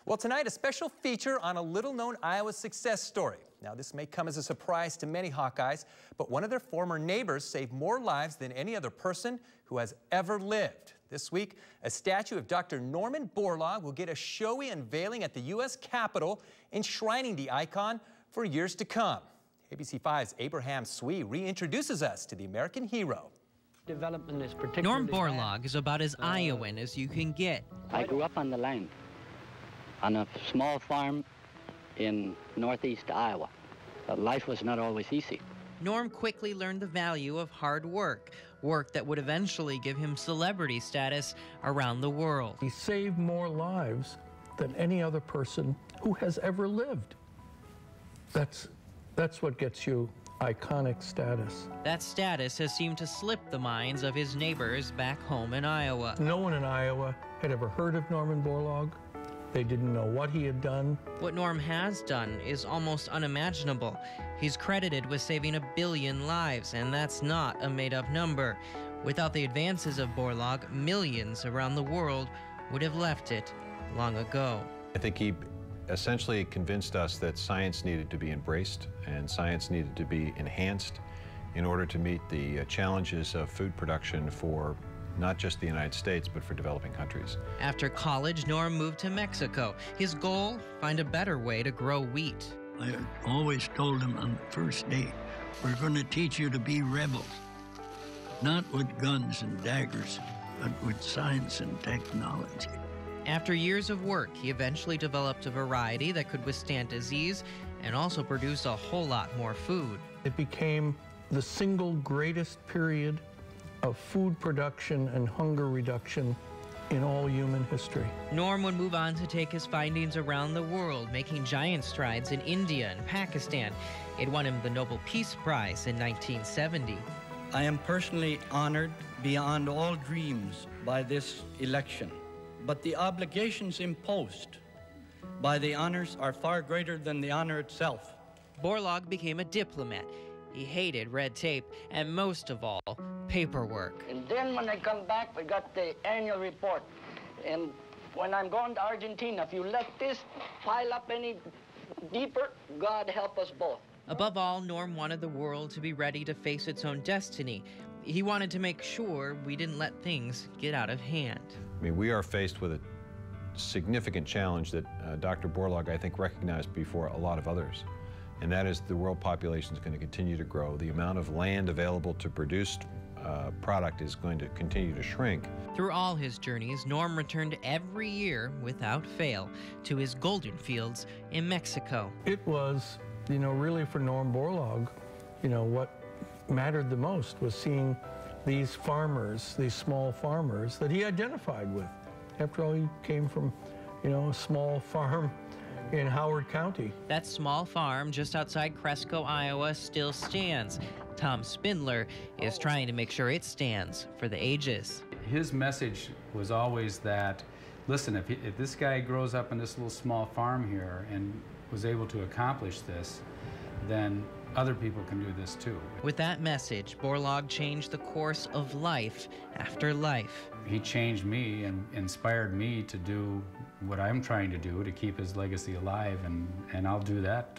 Well, tonight, a special feature on a little-known Iowa success story. Now, this may come as a surprise to many Hawkeyes, but one of their former neighbors saved more lives than any other person who has ever lived. This week, a statue of Dr. Norman Borlaug will get a showy unveiling at the U.S. Capitol, enshrining the icon for years to come. ABC5's Abraham Swee reintroduces us to the American hero. Norm Borlaug is about as Iowan as you can get. I grew up on the land, on a small farm in northeast Iowa. But life was not always easy. Norm quickly learned the value of hard work, work that would eventually give him celebrity status around the world. He saved more lives than any other person who has ever lived. That's what gets you iconic status. That status has seemed to slip the minds of his neighbors back home in Iowa. No one in Iowa had ever heard of Norman Borlaug. They didn't know what he had done. What Norm has done is almost unimaginable. He's credited with saving 1 billion lives, and that's not a made-up number. Without the advances of Borlaug, millions around the world would have left it long ago. I think he essentially convinced us that science needed to be embraced and science needed to be enhanced in order to meet the challenges of food production for not just the United States, but for developing countries. After college, Norm moved to Mexico. His goal, find a better way to grow wheat. I always told him on the first day, we're going to teach you to be rebels, not with guns and daggers, but with science and technology. After years of work, he eventually developed a variety that could withstand disease and also produce a whole lot more food. It became the single greatest period of food production and hunger reduction in all human history. Norm would move on to take his findings around the world, making giant strides in India and Pakistan. It won him the Nobel Peace Prize in 1970. I am personally honored beyond all dreams by this election, but the obligations imposed by the honors are far greater than the honor itself. Borlaug became a diplomat. He hated red tape, and most of all, paperwork. And then when I come back, we got the annual report. And when I'm going to Argentina, if you let this pile up any deeper, God help us both. Above all, Norm wanted the world to be ready to face its own destiny. He wanted to make sure we didn't let things get out of hand. I mean, we are faced with a significant challenge that Dr. Borlaug, I think, recognized before a lot of others. And that is the world population is going to continue to grow. The amount of land available to produce product is going to continue to shrink. Through all his journeys, Norm returned every year, without fail, to his golden fields in Mexico. It was, really for Norm Borlaug, what mattered the most was seeing these farmers, these small farmers that he identified with. After all, he came from, a small farm in Howard County. That small farm just outside Cresco, Iowa still stands. Tom Spindler is trying to make sure it stands for the ages. His message was always that, listen, if this guy grows up in this little small farm here and was able to accomplish this, then other people can do this too. With that message, Borlaug changed the course of life after life. He changed me and inspired me to do what I'm trying to do to keep his legacy alive, and I'll do that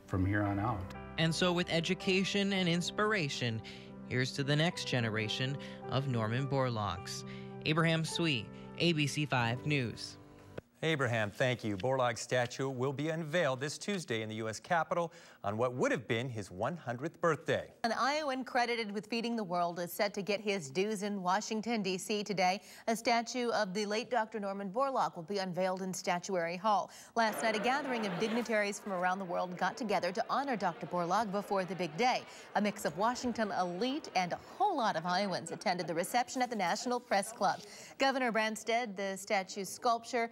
from here on out. And so with education and inspiration, here's to the next generation of Norman Borlaugs. Abraham Swee, ABC5 News. Abraham, thank you. Borlaug's statue will be unveiled this Tuesday in the U.S. Capitol on what would have been his 100th birthday. An Iowan credited with feeding the world is set to get his dues in Washington, D.C. today. A statue of the late Dr. Norman Borlaug will be unveiled in Statuary Hall. Last night, a gathering of dignitaries from around the world got together to honor Dr. Borlaug before the big day. A mix of Washington elite and a whole lot of Iowans attended the reception at the National Press Club. Governor Branstad, the statue's sculptor,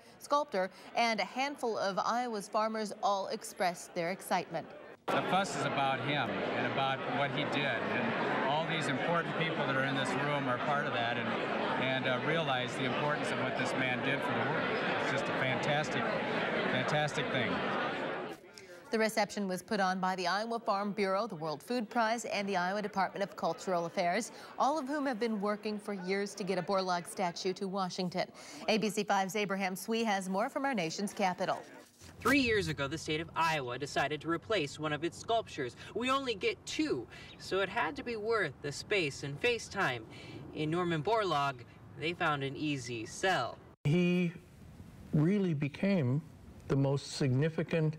and a handful of Iowa's farmers all expressed their excitement. The fuss is about him and about what he did, and all these important people that are in this room are part of that and realize the importance of what this man did for the world. It's just a fantastic thing. The reception was put on by the Iowa Farm Bureau, the World Food Prize, and the Iowa Department of Cultural Affairs, all of whom have been working for years to get a Borlaug statue to Washington. ABC5's Abraham Swee has more from our nation's capital. 3 years ago, the state of Iowa decided to replace one of its sculptures. We only get 2, so it had to be worth the space and face time. In Norman Borlaug, they found an easy sell. He really became the most significant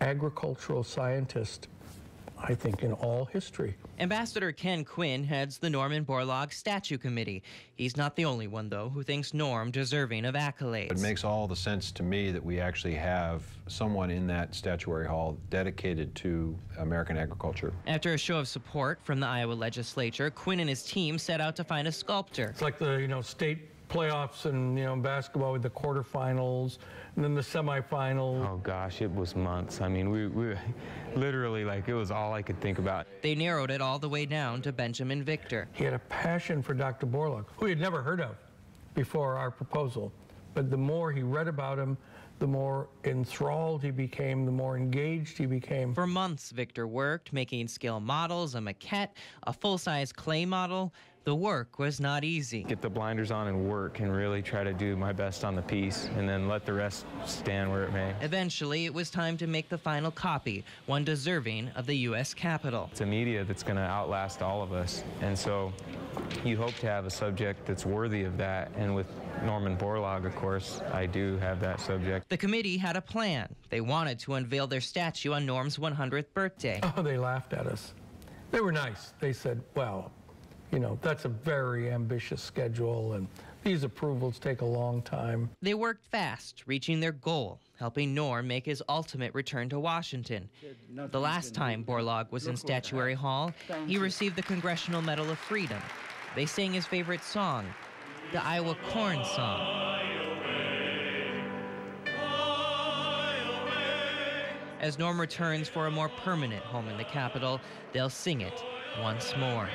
agricultural scientist, I think, in all history. Ambassador Ken Quinn heads the Norman Borlaug Statue Committee. He's not the only one, though, who thinks Norm deserving of accolades. It makes all the sense to me that we actually have someone in that statuary hall dedicated to American agriculture. After a show of support from the Iowa legislature, Quinn and his team set out to find a sculptor. It's like the, state playoffs and, basketball with the quarterfinals and then the semifinals. Oh gosh, it was months. I mean, we literally, it was all I could think about. They narrowed it all the way down to Benjamin Victor. He had a passion for Dr. Borlaug, who he had never heard of before our proposal. But the more he read about him, the more enthralled he became, the more engaged he became. For months, Victor worked, making scale models, a maquette, a full-size clay model. The work was not easy. Get the blinders on and work and really try to do my best on the piece and then let the rest stand where it may. Eventually, it was time to make the final copy, one deserving of the U.S. Capitol. It's a media that's going to outlast all of us, and so you hope to have a subject that's worthy of that, and with Norman Borlaug, of course, I do have that subject. The committee had a plan. They wanted to unveil their statue on Norm's 100th birthday. Oh, they laughed at us. They were nice. They said, well, that's a very ambitious schedule, and these approvals take a long time. They worked fast, reaching their goal, helping Norm make his ultimate return to Washington. The last time Borlaug was in Statuary Hall, he received the Congressional Medal of Freedom. They sang his favorite song, the Iowa Corn Song. As Norm returns for a more permanent home in the Capitol, they'll sing it once more.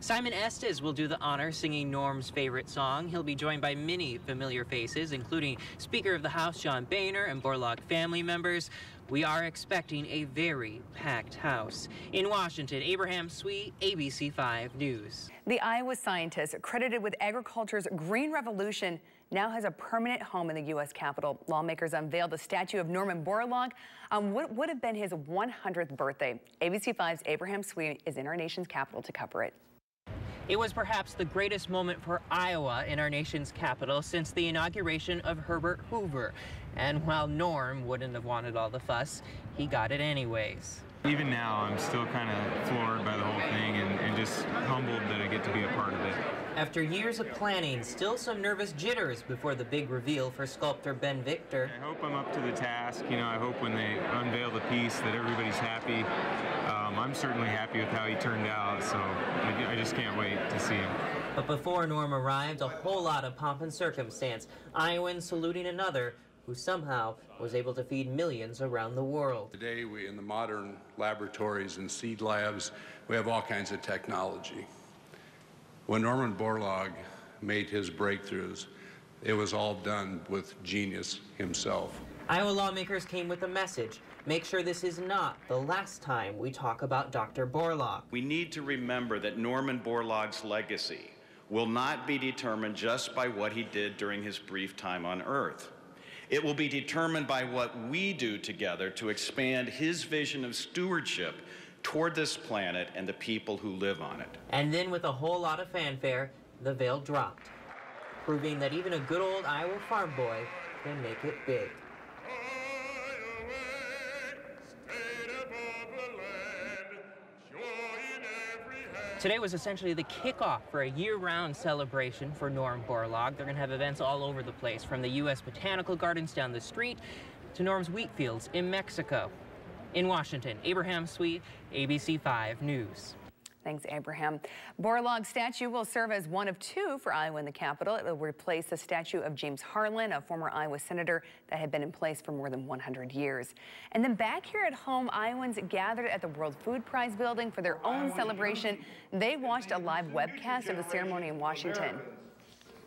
Simon Estes will do the honor singing Norm's favorite song. He'll be joined by many familiar faces, including Speaker of the House John Boehner and Borlaug family members. We are expecting a very packed house. In Washington, Abraham Swee, ABC5 News. The Iowa scientist, credited with agriculture's green revolution, now has a permanent home in the U.S. Capitol. Lawmakers unveiled the statue of Norman Borlaug on what would have been his 100th birthday. ABC5's Abraham Swee is in our nation's capital to cover it. It was perhaps the greatest moment for Iowa in our nation's capital since the inauguration of Herbert Hoover. And while Norm wouldn't have wanted all the fuss, he got it anyways. Even now, I'm still kind of floored by the whole thing and just humbled that I get to be a part of it. After years of planning, still some nervous jitters before the big reveal for sculptor Ben Victor. I hope I'm up to the task. I hope when they unveil the piece that everybody's happy. I'm certainly happy with how he turned out, so I just can't wait to see him. But before Norm arrived, a whole lot of pomp and circumstance. Iowans saluting another who somehow was able to feed millions around the world. Today, in the modern laboratories and seed labs, we have all kinds of technology. When Norman Borlaug made his breakthroughs, it was all done with genius himself. Iowa lawmakers came with a message. Make sure this is not the last time we talk about Dr. Borlaug. We need to remember that Norman Borlaug's legacy will not be determined just by what he did during his brief time on Earth. It will be determined by what we do together to expand his vision of stewardship toward this planet and the people who live on it. And then with a whole lot of fanfare, the veil dropped, proving that even a good old Iowa farm boy can make it big. Today was essentially the kickoff for a year-round celebration for Norm Borlaug. They're going to have events all over the place, from the U.S. Botanical Gardens down the street to Norm's wheat fields in Mexico. In Washington, Abraham Swee, ABC5 News. Thanks, Abraham. Borlaug's statue will serve as one of 2 for Iowa in the Capitol. It will replace the statue of James Harlan, a former Iowa senator that had been in place for more than 100 years. And then back here at home, Iowans gathered at the World Food Prize building for their own celebration. They watched a live webcast of the ceremony in Washington.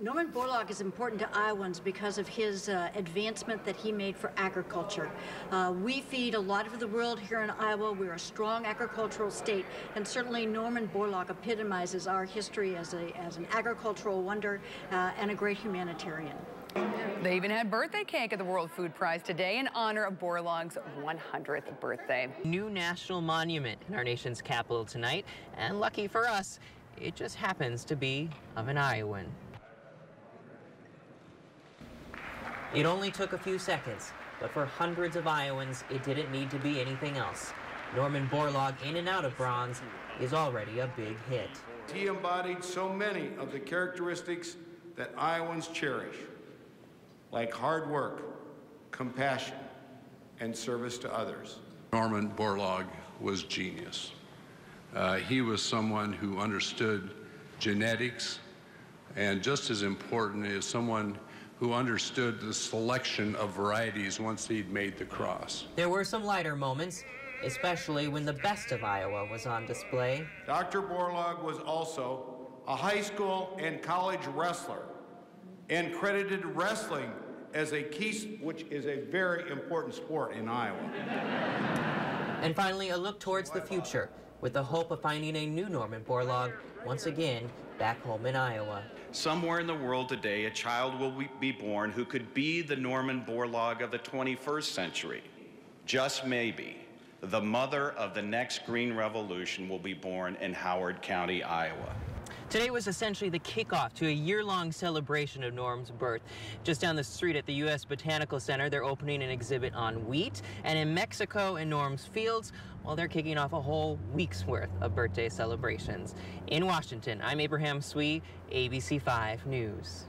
Norman Borlaug is important to Iowans because of his advancement that he made for agriculture. We feed a lot of the world here in Iowa. We're a strong agricultural state, and certainly Norman Borlaug epitomizes our history as an agricultural wonder and a great humanitarian. They even had birthday cake at the World Food Prize today in honor of Borlaug's 100th birthday. New national monument in our nation's capital tonight, and lucky for us, it just happens to be of an Iowan. It only took a few seconds, but for hundreds of Iowans, it didn't need to be anything else. Norman Borlaug, in and out of bronze, is already a big hit. He embodied so many of the characteristics that Iowans cherish, like hard work, compassion, and service to others. Norman Borlaug was genius. He was someone who understood genetics, and just as important is someone who understood the selection of varieties once he'd made the cross. There were some lighter moments, especially when the best of Iowa was on display. Dr. Borlaug was also a high school and college wrestler and credited wrestling as a key, which is a very important sport in Iowa. And finally, a look towards the future, with the hope of finding a new Norman Borlaug, once again, back home in Iowa. Somewhere in the world today, a child will be born who could be the Norman Borlaug of the 21st century. Just maybe, the mother of the next green revolution will be born in Howard County, Iowa. Today was essentially the kickoff to a year-long celebration of Norm's birth. Just down the street at the U.S. Botanical Center, they're opening an exhibit on wheat, and in Mexico and Norm's fields, well, they're kicking off a whole week's worth of birthday celebrations. In Washington, I'm Abraham Swee, ABC5 News.